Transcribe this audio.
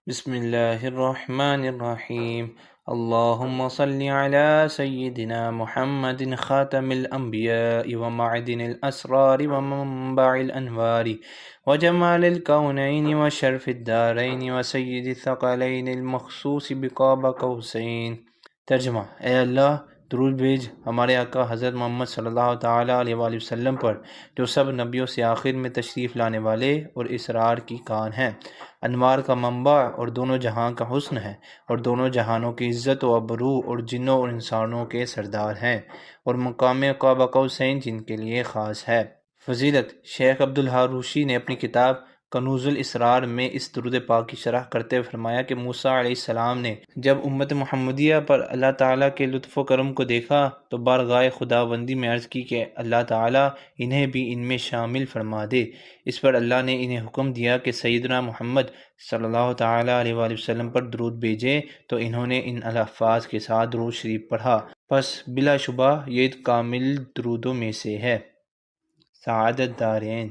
بسم اللہ الرحمن الرحیم۔ اللہم صلی علی سیدنا محمد خاتم الانبیاء ومعدن الاسرار ومنبع الانوار وجمال الکونین وشرف الدارین وسید الثقلین المخصوص بقاب قوسین۔ ترجمہ: اے اللہ، درود بھیج ہمارے آقا حضرت محمد صلی اللہ تعالیٰ علیہ وآلہ وسلم پر، جو سب نبیوں سے آخر میں تشریف لانے والے اور اسرار کی کان ہیں، انوار کا منبع اور دونوں جہاں کا حسن ہے، اور دونوں جہانوں کی عزت و ابرو اور جنوں اور انسانوں کے سردار ہیں، اور مقام قاب قوسین جن کے لیے خاص ہے۔ فضیلت شیخ عبدالحاروشی نے اپنی کتاب کنوز الاسرار میں اس درود پاک کی شرح کرتے ہوئے فرمایا کہ موسیٰ علیہ السلام نے جب امت محمدیہ پر اللہ تعالیٰ کے لطف و کرم کو دیکھا تو بارگاہ خداوندی میں عرض کی کہ اللہ تعالیٰ انہیں بھی ان میں شامل فرما دے۔ اس پر اللہ نے انہیں حکم دیا کہ سیدنا محمد صلی اللہ تعالیٰ علیہ وآلہ وسلم پر درود بھیجیں، تو انہوں نے ان الفاظ کے ساتھ درود شریف پڑھا۔ پس بلا شبہ یہ کامل درودوں میں سے ہے۔ سعادت دارین۔